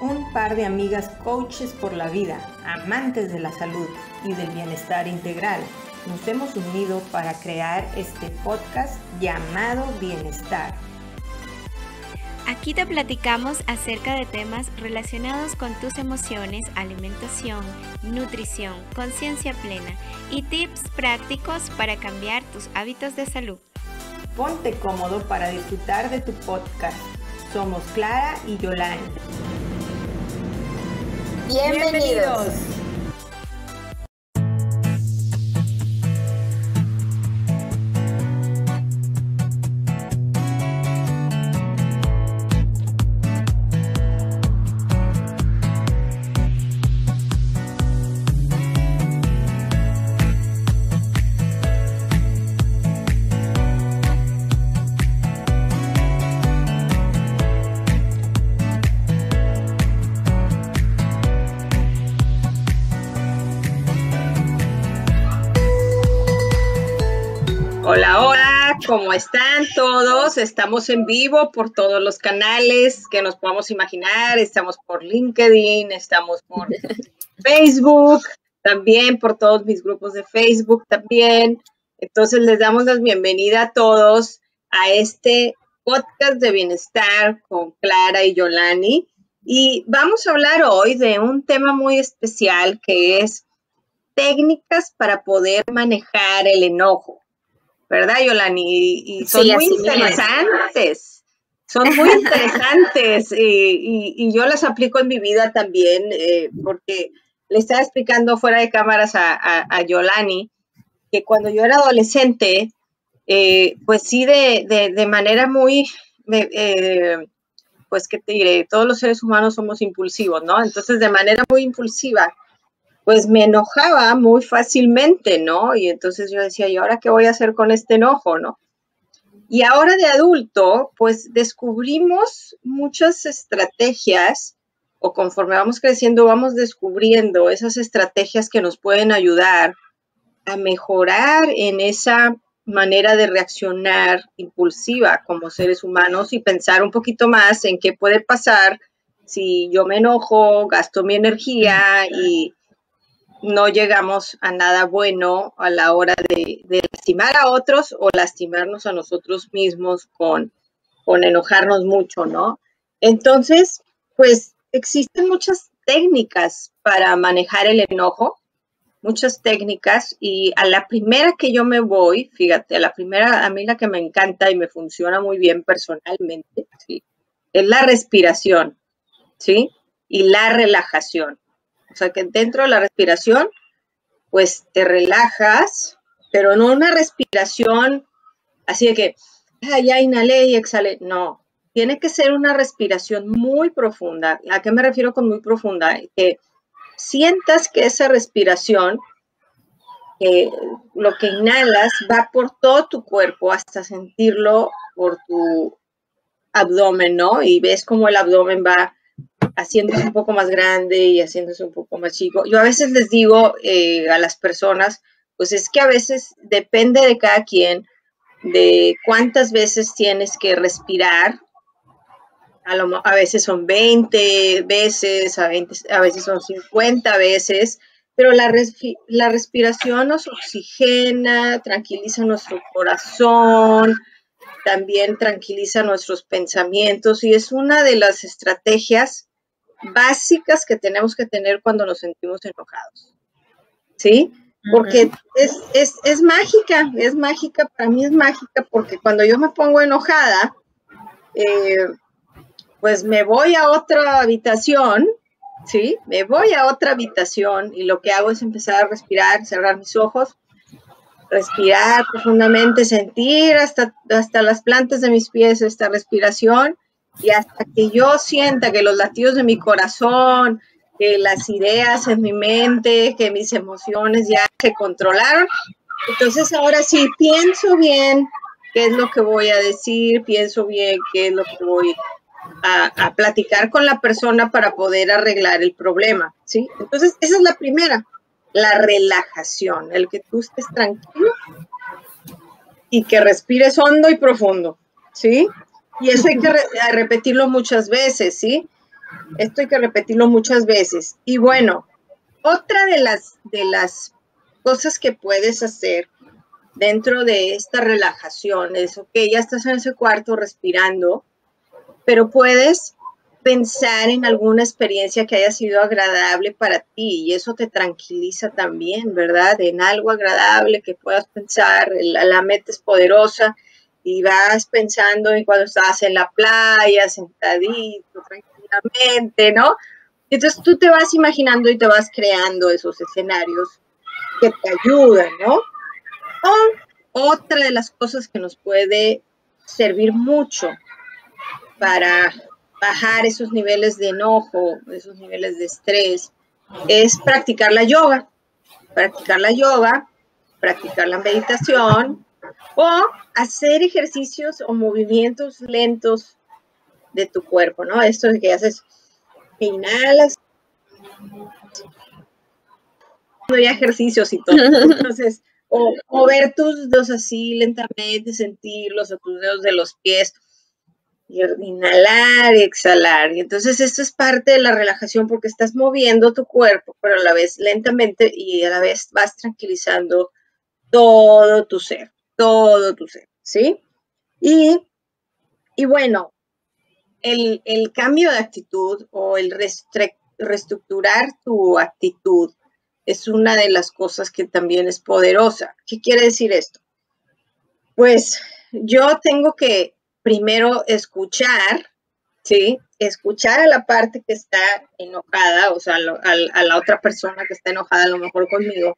un par de amigas coaches por la vida, amantes de la salud y del bienestar integral. Nos hemos unido para crear este podcast llamado Bienestar. Aquí te platicamos acerca de temas relacionados con tus emociones, alimentación, nutrición, conciencia plena y tips prácticos para cambiar tus hábitos de salud. Ponte cómodo para disfrutar de tu podcast. Somos Clara y Yolani. ¡Bienvenidos! Hola, hola, ¿cómo están todos? Estamos en vivo por todos los canales que nos podamos imaginar. Estamos por LinkedIn, estamos por Facebook, también por todos mis grupos de Facebook también. Entonces les damos la bienvenida a todos a este podcast de bienestar con Clara y Yolani. Y vamos a hablar hoy de un tema muy especial que es técnicas para poder manejar el enojo. ¿Verdad, Yolani? Y son muy interesantes. Son muy interesantes y yo las aplico en mi vida también porque le estaba explicando fuera de cámaras a Yolani que cuando yo era adolescente, pues sí, de manera muy, pues qué te diré, todos los seres humanos somos impulsivos, ¿no? Entonces, de manera muy impulsiva, pues me enojaba muy fácilmente, ¿no? Y entonces yo decía, ¿y ahora qué voy a hacer con este enojo, no? Y ahora de adulto, pues descubrimos muchas estrategias, o conforme vamos creciendo, vamos descubriendo esas estrategias que nos pueden ayudar a mejorar en esa manera de reaccionar impulsiva como seres humanos y pensar un poquito más en qué puede pasar si yo me enojo, gasto mi energía y no llegamos a nada bueno a la hora de lastimar a otros o lastimarnos a nosotros mismos con enojarnos mucho, ¿no? Entonces, pues existen muchas técnicas para manejar el enojo, muchas técnicas, y a la primera que yo me voy, fíjate, a mí la que me encanta y me funciona muy bien personalmente, ¿sí? Es la respiración, ¿sí? Y la relajación. O sea, que dentro de la respiración, pues te relajas, pero no una respiración así de que, ya inhalé y exhalé. No, tiene que ser una respiración muy profunda. ¿A qué me refiero con muy profunda? Que sientas que esa respiración, lo que inhalas, va por todo tu cuerpo hasta sentirlo por tu abdomen, ¿no? Y ves cómo el abdomen va haciéndose un poco más grande y haciéndose un poco más chico. Yo a veces les digo a las personas, pues es que a veces depende de cada quien, de cuántas veces tienes que respirar. A veces son 20 veces, a veces son 50 veces, pero la respiración nos oxigena, tranquiliza nuestro corazón, también tranquiliza nuestros pensamientos y es una de las estrategias básicas que tenemos que tener cuando nos sentimos enojados, ¿sí? Porque es mágica, para mí es mágica porque cuando yo me pongo enojada, pues me voy a otra habitación, ¿sí? Me voy a otra habitación y lo que hago es empezar a respirar, cerrar mis ojos, respirar profundamente, sentir hasta las plantas de mis pies esta respiración y hasta que yo sienta que los latidos de mi corazón, que las ideas en mi mente, que mis emociones ya se controlaron. Entonces ahora sí, pienso bien qué es lo que voy a decir, pienso bien qué es lo que voy a platicar con la persona para poder arreglar el problema, ¿sí? Entonces esa es la primera, la relajación, el que tú estés tranquilo y que respires hondo y profundo, ¿sí? Y eso hay que repetirlo muchas veces, ¿sí? Esto hay que repetirlo muchas veces. Y bueno, otra de las cosas que puedes hacer dentro de esta relajación es, ok, ya estás en ese cuarto respirando, pero puedes pensar en alguna experiencia que haya sido agradable para ti y eso te tranquiliza también, ¿verdad? En algo agradable que puedas pensar, la mente es poderosa y vas pensando en cuando estás en la playa, sentadito, tranquilamente, ¿no? Entonces tú te vas imaginando y te vas creando esos escenarios que te ayudan, ¿no? O otra de las cosas que nos puede servir mucho para bajar esos niveles de enojo, esos niveles de estrés, es practicar la yoga, practicar la meditación o hacer ejercicios o movimientos lentos de tu cuerpo, ¿no? Esto de que haces, que inhalas, hay ejercicios y todo. Entonces, o mover tus dedos así lentamente, sentirlos, o tus dedos de los pies, y inhalar y exhalar. Y entonces esto es parte de la relajación porque estás moviendo tu cuerpo, pero a la vez lentamente y a la vez vas tranquilizando todo tu ser, ¿sí? Y bueno, el cambio de actitud o el reestructurar tu actitud es una de las cosas que también es poderosa. ¿Qué quiere decir esto? Pues yo tengo que primero escuchar, ¿sí? Escuchar a la parte que está enojada, o sea, a la otra persona que está enojada a lo mejor conmigo,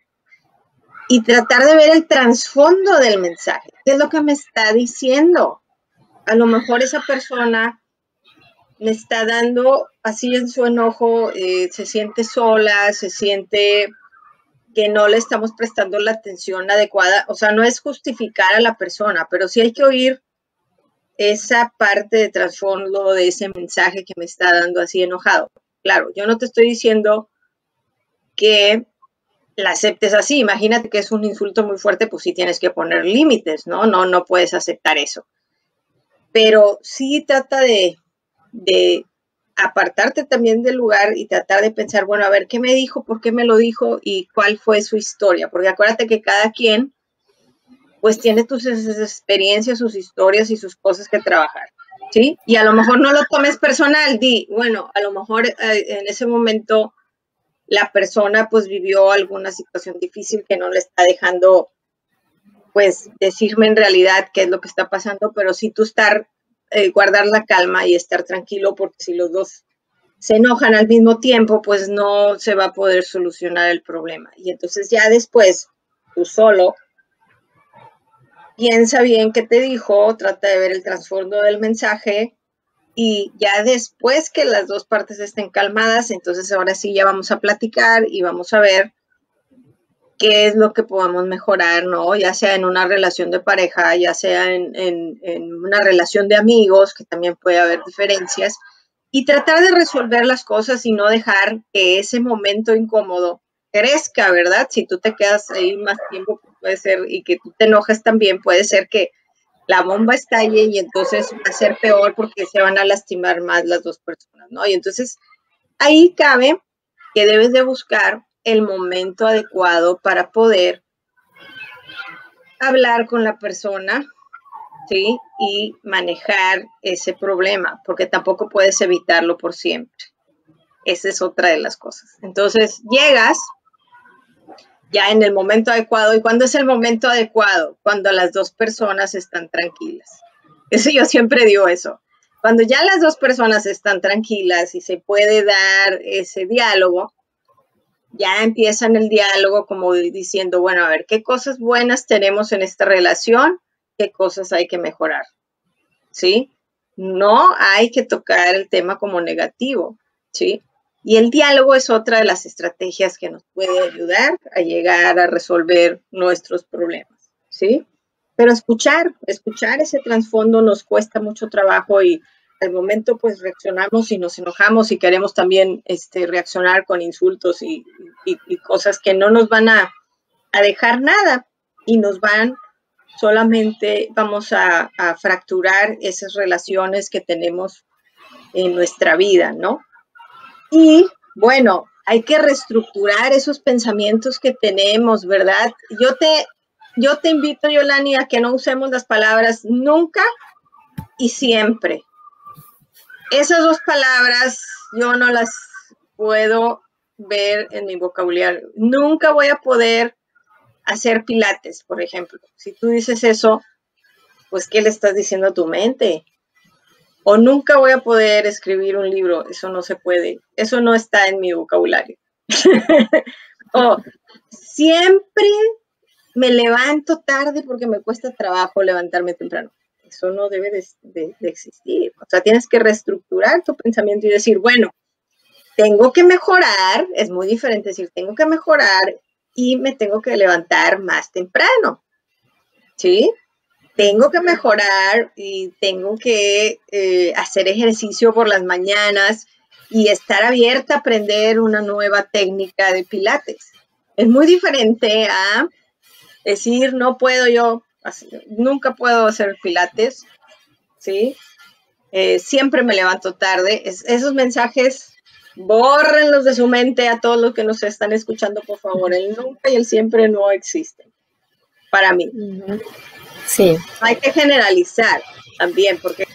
y tratar de ver el trasfondo del mensaje. ¿Qué es lo que me está diciendo? A lo mejor esa persona me está dando, así en su enojo, se siente sola, se siente que no le estamos prestando la atención adecuada. O sea, no es justificar a la persona, pero sí hay que oír esa parte de trasfondo de ese mensaje que me está dando así enojado. Claro, yo no te estoy diciendo que la aceptes así. Imagínate que es un insulto muy fuerte, pues sí tienes que poner límites, ¿no? No puedes aceptar eso. Pero sí trata de apartarte también del lugar y tratar de pensar, bueno, a ver, ¿qué me dijo? ¿Por qué me lo dijo? ¿Y cuál fue su historia? Porque acuérdate que cada quien pues tiene sus experiencias, sus historias y sus cosas que trabajar, ¿sí? Y a lo mejor no lo tomes personal, bueno, a lo mejor en ese momento la persona pues vivió alguna situación difícil que no le está dejando pues decirme en realidad qué es lo que está pasando, pero sí tú guardar la calma y estar tranquilo, porque si los dos se enojan al mismo tiempo, pues no se va a poder solucionar el problema. Y entonces ya después, tú solo, piensa bien qué te dijo, trata de ver el trasfondo del mensaje y ya después que las dos partes estén calmadas, entonces ahora sí ya vamos a platicar y vamos a ver qué es lo que podemos mejorar, ¿no? Ya sea en una relación de pareja, ya sea en una relación de amigos, que también puede haber diferencias, y tratar de resolver las cosas y no dejar que ese momento incómodo crezca, ¿verdad? Si tú te quedas ahí más tiempo, puede ser, y que tú te enojes también, puede ser que la bomba estalle y entonces va a ser peor porque se van a lastimar más las dos personas, ¿no? Y entonces ahí cabe que debes de buscar el momento adecuado para poder hablar con la persona, ¿sí? Y manejar ese problema, porque tampoco puedes evitarlo por siempre. Esa es otra de las cosas. Entonces, llegas ya en el momento adecuado. ¿Y cuándo es el momento adecuado? Cuando las dos personas están tranquilas. Eso yo siempre digo eso. Cuando ya las dos personas están tranquilas y se puede dar ese diálogo, ya empiezan el diálogo como diciendo, bueno, a ver, ¿qué cosas buenas tenemos en esta relación? ¿Qué cosas hay que mejorar? ¿Sí? No hay que tocar el tema como negativo, ¿sí? Y el diálogo es otra de las estrategias que nos puede ayudar a llegar a resolver nuestros problemas, ¿sí? Pero escuchar ese trasfondo nos cuesta mucho trabajo y al momento pues reaccionamos y nos enojamos y queremos también reaccionar con insultos y cosas que no nos van a dejar nada y nos van solamente vamos a fracturar esas relaciones que tenemos en nuestra vida, ¿no? Y bueno, hay que reestructurar esos pensamientos que tenemos, ¿verdad? Yo te invito, Yolani, a que no usemos las palabras nunca y siempre. Esas dos palabras yo no las puedo ver en mi vocabulario. Nunca voy a poder hacer pilates, por ejemplo. Si tú dices eso, pues ¿qué le estás diciendo a tu mente? O nunca voy a poder escribir un libro, eso no se puede, eso no está en mi vocabulario. O siempre me levanto tarde porque me cuesta trabajo levantarme temprano. Eso no debe de existir. O sea, tienes que reestructurar tu pensamiento y decir, bueno, tengo que mejorar, es muy diferente decir, tengo que mejorar y me tengo que levantar más temprano, ¿sí? Tengo que mejorar y tengo que hacer ejercicio por las mañanas y estar abierta a aprender una nueva técnica de pilates. Es muy diferente a decir, no puedo yo, nunca puedo hacer pilates, ¿sí? Siempre me levanto tarde. Esos mensajes, bórrenlos de su mente a todos los que nos están escuchando, por favor. El nunca y el siempre no existen para mí. Sí. Hay que generalizar también, porque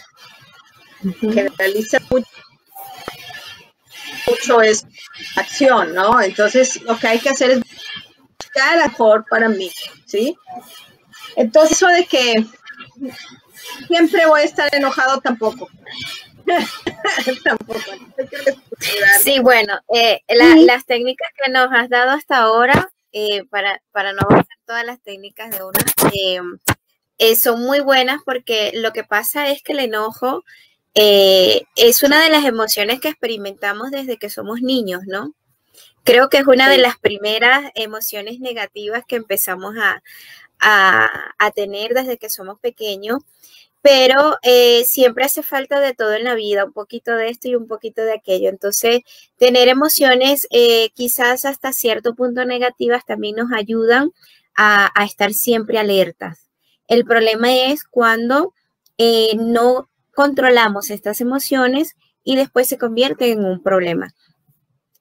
generaliza mucho es acción, ¿no? Entonces, lo que hay que hacer es buscar a mejor para mí, ¿sí? Entonces, eso de que siempre voy a estar enojado, tampoco. Tampoco. Sí, bueno, las técnicas que nos has dado hasta ahora, para no hacer todas las técnicas de una, son muy buenas, porque lo que pasa es que el enojo es una de las emociones que experimentamos desde que somos niños, ¿no? Creo que es una de las primeras emociones negativas que empezamos a tener desde que somos pequeños, pero siempre hace falta de todo en la vida, un poquito de esto y un poquito de aquello. Entonces, tener emociones quizás hasta cierto punto negativas también nos ayudan a estar siempre alertas. El problema es cuando no controlamos estas emociones y después se convierte en un problema.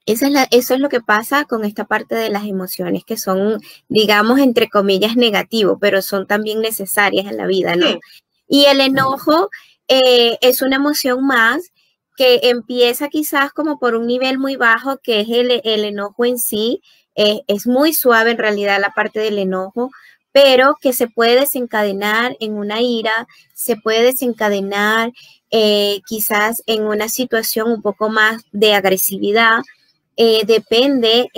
Eso es lo que pasa con esta parte de las emociones, que son, digamos, entre comillas, negativos, pero son también necesarias en la vida, ¿no? Sí. Y el enojo es una emoción más que empieza quizás como por un nivel muy bajo, que es el enojo en sí. Es muy suave en realidad la parte del enojo, pero que se puede desencadenar en una ira, se puede desencadenar quizás en una situación un poco más de agresividad. Depende,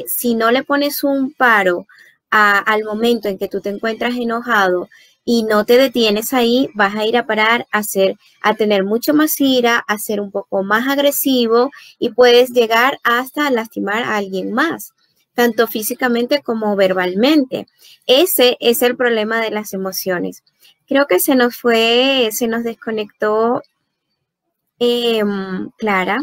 si no le pones un paro al momento en que tú te encuentras enojado y no te detienes ahí, vas a ir a parar a tener mucho más ira, a ser un poco más agresivo y puedes llegar hasta lastimar a alguien más, tanto físicamente como verbalmente. Ese es el problema de las emociones. Creo que se nos desconectó Clara.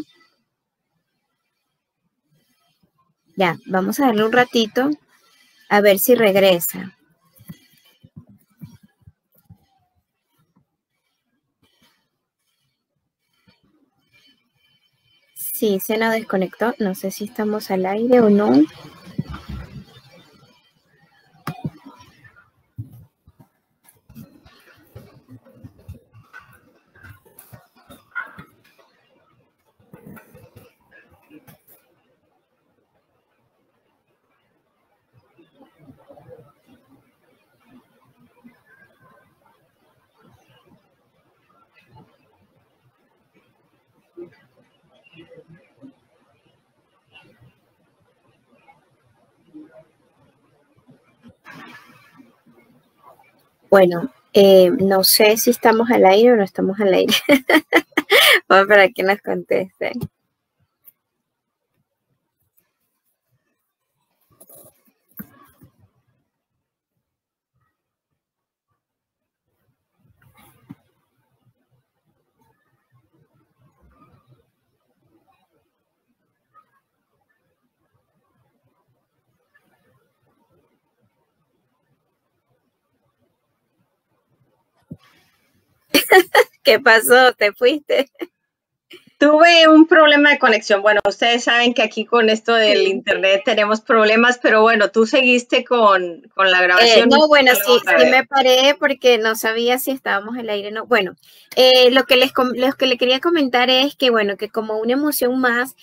Ya, vamos a darle un ratito a ver si regresa. Sí, se nos desconectó. No sé si estamos al aire o no. Bueno, no sé si estamos al aire o no estamos al aire. Vamos para que nos contesten. ¿Qué pasó? ¿Te fuiste? Tuve un problema de conexión. Bueno, ustedes saben que aquí con esto del internet tenemos problemas, pero bueno, tú seguiste con la grabación. No, bueno, sí me paré porque no sabía si estábamos al aire o no. Bueno, lo que le quería comentar es que, bueno, que como una emoción más,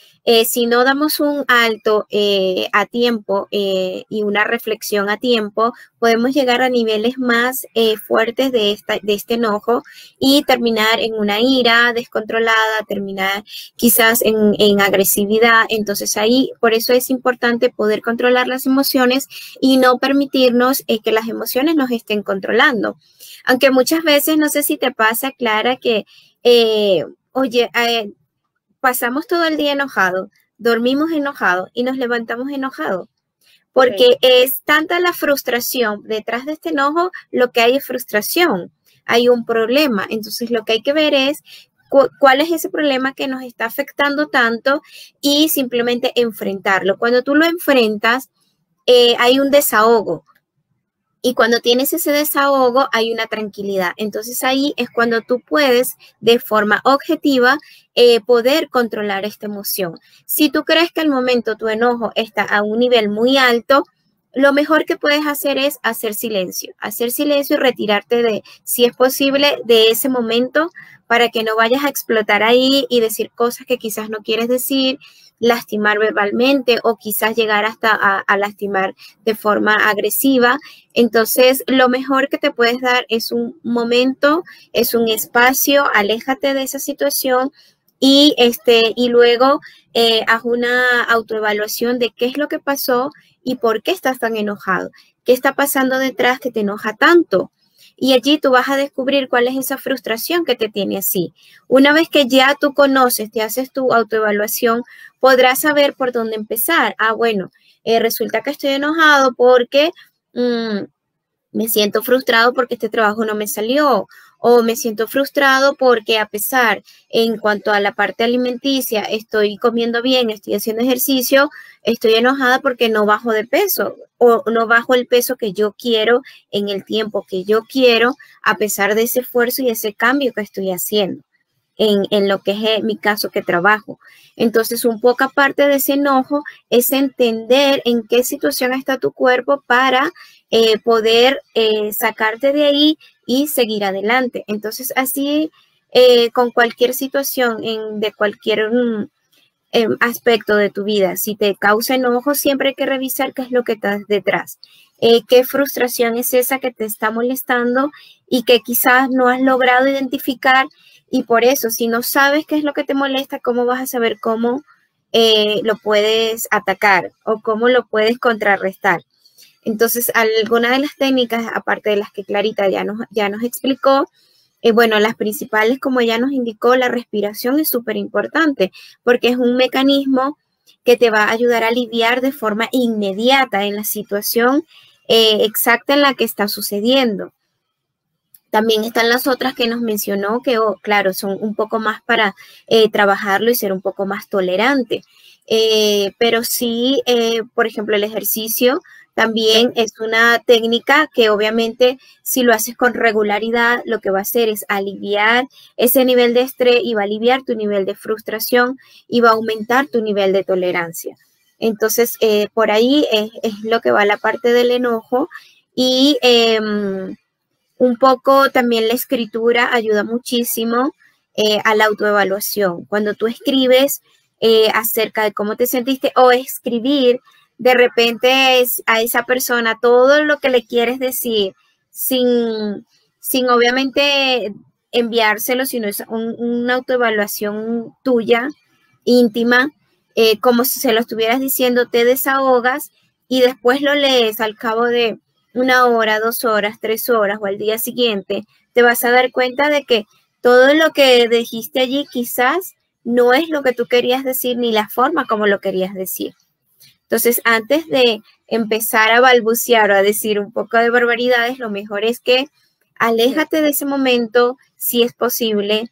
si no damos un alto a tiempo y una reflexión a tiempo, podemos llegar a niveles más fuertes de este enojo y terminar en una ira descontrolada, terminar quizás en agresividad. Entonces ahí, por eso es importante poder controlar las emociones y no permitirnos que las emociones nos estén controlando. Aunque muchas veces, no sé si te pasa, Clara, que, pasamos todo el día enojado, dormimos enojados y nos levantamos enojados. Porque es tanta la frustración, detrás de este enojo lo que hay es frustración, hay un problema. Entonces lo que hay que ver es cuál es ese problema que nos está afectando tanto y simplemente enfrentarlo. Cuando tú lo enfrentas, hay un desahogo. Y cuando tienes ese desahogo, hay una tranquilidad. Entonces ahí es cuando tú puedes, de forma objetiva, poder controlar esta emoción. Si tú crees que al momento tu enojo está a un nivel muy alto, lo mejor que puedes hacer es hacer silencio y retirarte de, si es posible, de ese momento para que no vayas a explotar ahí y decir cosas que quizás no quieres decir, lastimar verbalmente o quizás llegar hasta a lastimar de forma agresiva. Entonces, lo mejor que te puedes dar es un momento, es un espacio, aléjate de esa situación y luego haz una autoevaluación de qué es lo que pasó y por qué estás tan enojado, qué está pasando detrás que te enoja tanto. Y allí tú vas a descubrir cuál es esa frustración que te tiene así. Una vez que ya tú conoces, te haces tu autoevaluación, podrás saber por dónde empezar. Bueno, resulta que estoy enojado porque me siento frustrado porque este trabajo no me salió, o me siento frustrado porque a pesar en cuanto a la parte alimenticia, estoy comiendo bien, estoy haciendo ejercicio, estoy enojada porque no bajo de peso o no bajo el peso que yo quiero en el tiempo que yo quiero, a pesar de ese esfuerzo y ese cambio que estoy haciendo en lo que es mi caso que trabajo. Entonces, un poco aparte de ese enojo es entender en qué situación está tu cuerpo para poder sacarte de ahí y seguir adelante. Entonces, así con cualquier situación de cualquier aspecto de tu vida, si te causa enojo, siempre hay que revisar qué es lo que está detrás. Qué frustración es esa que te está molestando y que quizás no has logrado identificar. Y por eso, si no sabes qué es lo que te molesta, ¿cómo vas a saber cómo lo puedes atacar o cómo lo puedes contrarrestar? Entonces, algunas de las técnicas, aparte de las que Clarita ya nos explicó, bueno, las principales, como ella nos indicó, la respiración es súper importante porque es un mecanismo que te va a ayudar a aliviar de forma inmediata en la situación exacta en la que está sucediendo. También están las otras que nos mencionó que, claro, son un poco más para trabajarlo y ser un poco más tolerante. Pero sí, por ejemplo, el ejercicio también es una técnica que obviamente si lo haces con regularidad, lo que va a hacer es aliviar ese nivel de estrés y va a aliviar tu nivel de frustración y va a aumentar tu nivel de tolerancia. Entonces, por ahí es lo que va la parte del enojo y un poco también la escritura ayuda muchísimo a la autoevaluación. Cuando tú escribes acerca de cómo te sentiste o escribir de repente a esa persona todo lo que le quieres decir sin obviamente enviárselo, sino es una autoevaluación tuya, íntima, como si se lo estuvieras diciendo, te desahogas y después lo lees al cabo de 1 hora, 2 horas, 3 horas o al día siguiente, te vas a dar cuenta de que todo lo que dijiste allí quizás no es lo que tú querías decir ni la forma como lo querías decir. Entonces, antes de empezar a balbucear o a decir un poco de barbaridades, lo mejor es que aléjate de ese momento, si es posible,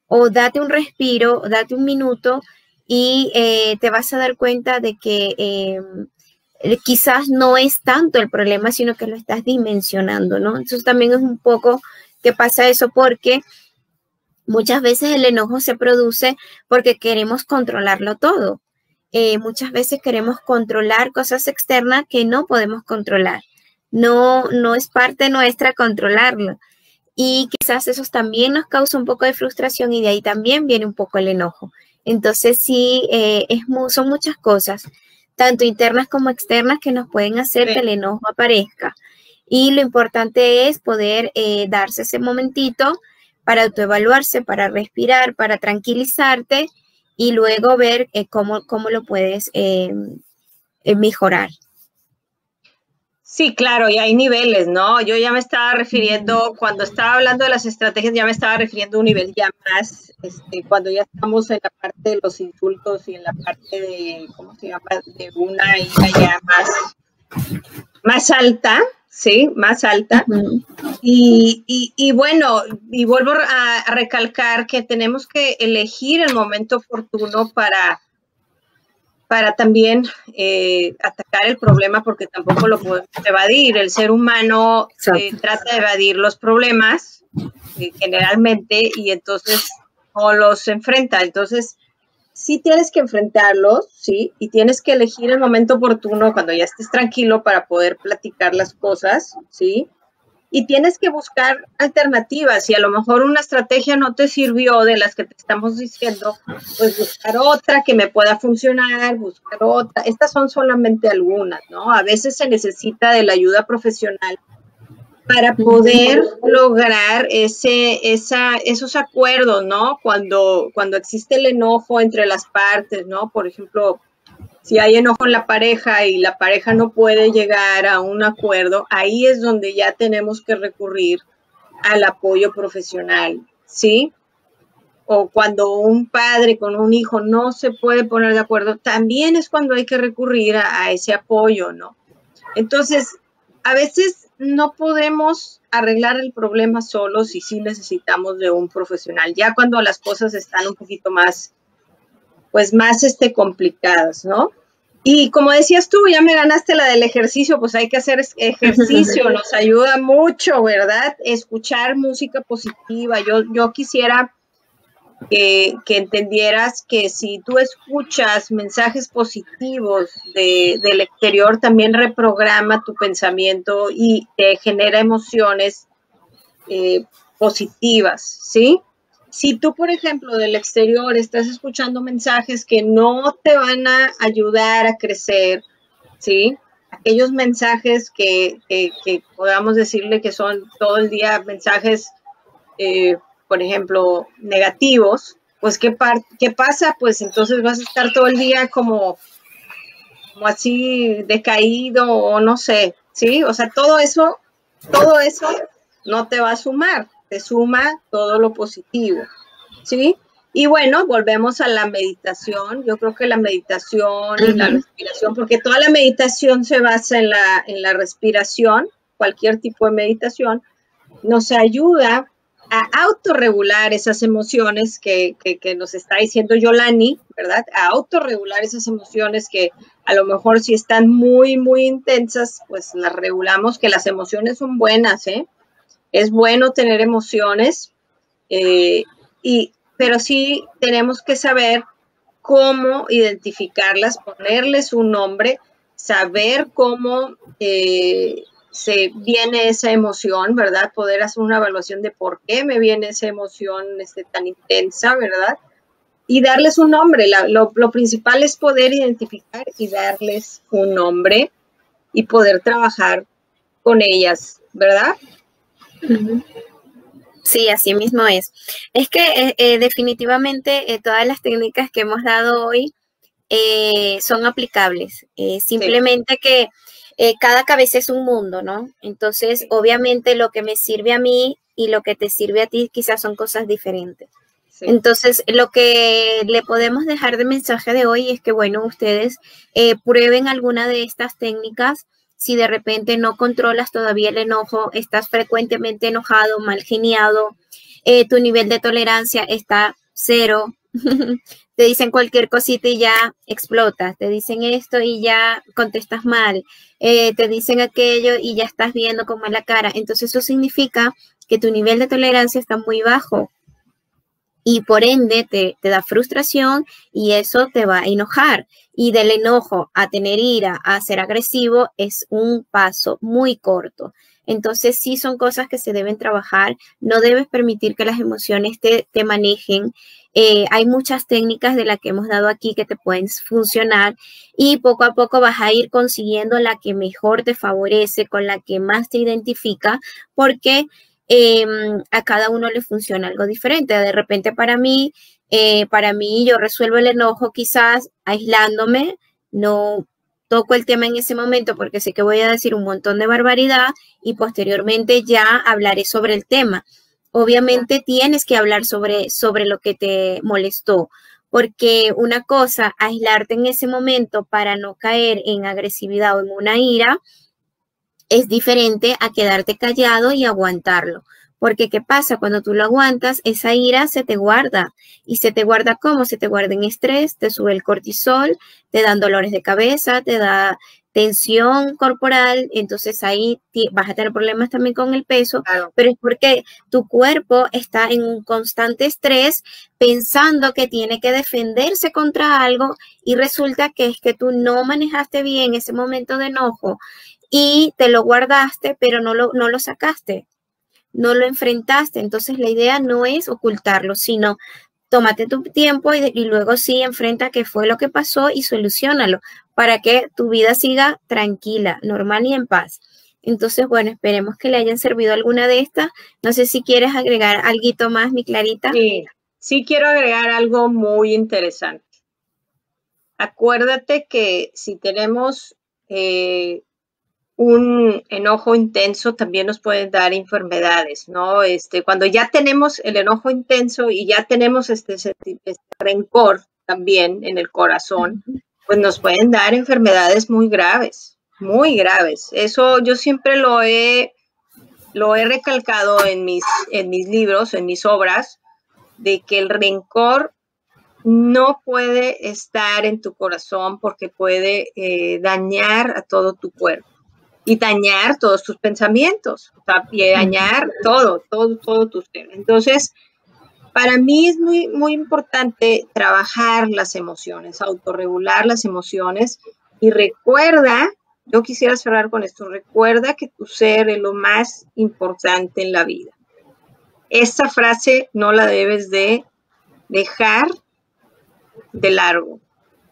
o date un respiro, o date un minuto y te vas a dar cuenta de que quizás no es tanto el problema, sino que lo estás dimensionando, ¿no? Entonces también es un poco que pasa eso porque Muchas veces el enojo se produce porque queremos controlarlo todo. Muchas veces queremos controlar cosas externas que no podemos controlar. No es parte nuestra controlarlo. Y quizás eso también nos causa un poco de frustración y de ahí también viene un poco el enojo. Entonces sí, son muchas cosas, tanto internas como externas, que nos pueden hacer que el enojo aparezca. Y lo importante es poder darse ese momentito para autoevaluarse, para respirar, para tranquilizarte y luego ver cómo lo puedes mejorar. Sí, claro, y hay niveles, ¿no? Yo ya me estaba refiriendo, cuando estaba hablando de las estrategias, ya me estaba refiriendo a un nivel ya más, cuando ya estamos en la parte de los insultos y en la parte de, ¿cómo se llama?, de una ira ya más alta, ¿sí? Más alta. Y bueno, y vuelvo a recalcar que tenemos que elegir el momento oportuno para también atacar el problema, porque tampoco lo podemos evadir. El ser humano trata de evadir los problemas generalmente y entonces no los enfrenta. Entonces, sí tienes que enfrentarlos, ¿sí? Y tienes que elegir el momento oportuno cuando ya estés tranquilo para poder platicar las cosas, ¿sí? Y tienes que buscar alternativas. Si a lo mejor una estrategia no te sirvió de las que te estamos diciendo, pues buscar otra que me pueda funcionar, buscar otra. Estas son solamente algunas, ¿no? A veces se necesita de la ayuda profesional para poder lograr esos acuerdos, ¿no? Cuando existe el enojo entre las partes, ¿no? Por ejemplo, si hay enojo en la pareja y la pareja no puede llegar a un acuerdo, ahí es donde ya tenemos que recurrir al apoyo profesional, ¿sí? O cuando un padre con un hijo no se puede poner de acuerdo, también es cuando hay que recurrir a ese apoyo, ¿no? Entonces, a veces no podemos arreglar el problema solos y sí necesitamos de un profesional, ya cuando las cosas están un poquito más complicadas, ¿no? Y como decías tú, ya me ganaste la del ejercicio, pues hay que hacer ejercicio, nos ayuda mucho, ¿verdad? Escuchar música positiva. Yo quisiera que entendieras que si tú escuchas mensajes positivos del exterior, también reprograma tu pensamiento y te genera emociones positivas, ¿sí? Si tú, por ejemplo, del exterior estás escuchando mensajes que no te van a ayudar a crecer, ¿sí? Aquellos mensajes que podamos decirle que son todo el día mensajes, por ejemplo, negativos, pues ¿qué pasa? Pues entonces vas a estar todo el día como así decaído o no sé, ¿sí? O sea, todo eso no te va a sumar. Te suma todo lo positivo, ¿sí? Y bueno, volvemos a la meditación. Yo creo que la meditación y la respiración, porque toda la meditación se basa en la respiración, cualquier tipo de meditación, nos ayuda a autorregular esas emociones que nos está diciendo Yolani, ¿verdad? A autorregular esas emociones que a lo mejor si están muy, muy intensas, pues las regulamos, que las emociones son buenas, ¿eh? Es bueno tener emociones, pero sí tenemos que saber cómo identificarlas, ponerles un nombre, saber cómo se viene esa emoción, ¿verdad? Poder hacer una evaluación de por qué me viene esa emoción tan intensa, ¿verdad? Y darles un nombre. Lo principal es poder identificar y darles un nombre y poder trabajar con ellas, ¿verdad? Sí, así mismo es. Es que definitivamente todas las técnicas que hemos dado hoy son aplicables. Simplemente que cada cabeza es un mundo, ¿no? Entonces, obviamente lo que me sirve a mí y lo que te sirve a ti quizás son cosas diferentes. Sí. Entonces, lo que le podemos dejar de mensaje de hoy es que, bueno, ustedes prueben alguna de estas técnicas. Si de repente no controlas todavía el enojo, estás frecuentemente enojado, mal geniado, tu nivel de tolerancia está 0, te dicen cualquier cosita y ya explotas, te dicen esto y ya contestas mal, te dicen aquello y ya estás viendo con mala cara. Entonces eso significa que tu nivel de tolerancia está muy bajo. y por ende te da frustración y eso te va a enojar. Y del enojo a tener ira, a ser agresivo, es un paso muy corto. Entonces sí son cosas que se deben trabajar. No debes permitir que las emociones te manejen. Hay muchas técnicas de las que hemos dado aquí que te pueden funcionar y poco a poco vas a ir consiguiendo la que mejor te favorece, con la que más te identifica, porque a cada uno le funciona algo diferente. De repente para mí yo resuelvo el enojo quizás aislándome, no toco el tema en ese momento porque sé que voy a decir un montón de barbaridad y posteriormente ya hablaré sobre el tema. Obviamente tienes que hablar sobre lo que te molestó, porque una cosa, aislarte en ese momento para no caer en agresividad o en una ira, es diferente a quedarte callado y aguantarlo. Porque ¿qué pasa? Cuando tú lo aguantas, esa ira se te guarda. ¿Y se te guarda cómo? Se te guarda en estrés, te sube el cortisol, te dan dolores de cabeza, te da tensión corporal, entonces ahí vas a tener problemas también con el peso, claro. Pero es porque tu cuerpo está en un constante estrés pensando que tiene que defenderse contra algo y resulta que es que tú no manejaste bien ese momento de enojo y te lo guardaste, pero no lo sacaste, no lo enfrentaste. Entonces la idea no es ocultarlo, sino tómate tu tiempo y luego sí enfrenta qué fue lo que pasó y soluciónalo para que tu vida siga tranquila, normal y en paz. Entonces, bueno, esperemos que le hayan servido alguna de estas. No sé si quieres agregar algo más, mi Clarita. Sí quiero agregar algo muy interesante. Acuérdate que si tenemos un enojo intenso, también nos pueden dar enfermedades, ¿no? Cuando ya tenemos el enojo intenso y ya tenemos este rencor también en el corazón, pues nos pueden dar enfermedades muy graves, muy graves. Eso yo siempre lo he recalcado en mis libros, en mis obras, de que el rencor no puede estar en tu corazón porque puede dañar a todo tu cuerpo y dañar todos tus pensamientos, o sea, y dañar todo tu ser. Entonces, para mí es muy, muy importante trabajar las emociones, autorregular las emociones y recuerda, yo quisiera cerrar con esto, recuerda que tu ser es lo más importante en la vida. Esta frase no la debes de dejar de largo.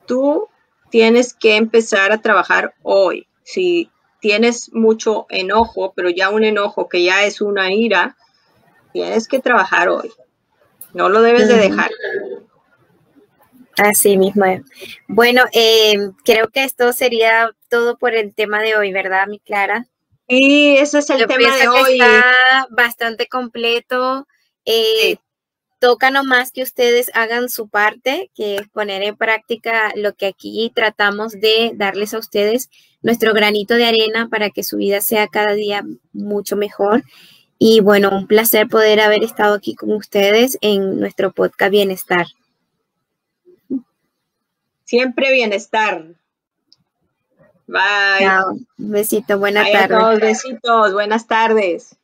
Tú tienes que empezar a trabajar hoy. Si tienes mucho enojo, pero ya un enojo que ya es una ira, tienes que trabajar hoy. No lo debes de dejar. Así mismo. Bueno, creo que esto sería todo por el tema de hoy, ¿verdad, mi Clara? Sí, ese es el tema de hoy. Está bastante completo. Sí. Toca nomás que ustedes hagan su parte, que es poner en práctica lo que aquí tratamos de darles a ustedes, nuestro granito de arena para que su vida sea cada día mucho mejor. Y bueno, un placer poder haber estado aquí con ustedes en nuestro podcast Bienestar. Siempre bienestar. Bye. Chao. Un besito, buenas tardes. A todos, besitos, buenas tardes.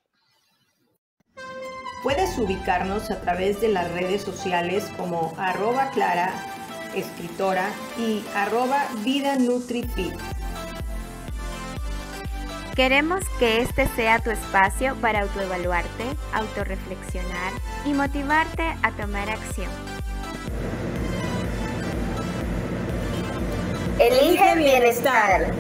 Puedes ubicarnos a través de las redes sociales como @Clara Escritora y @VidaNutriFit. Queremos que este sea tu espacio para autoevaluarte, autorreflexionar y motivarte a tomar acción. Elige bienestar.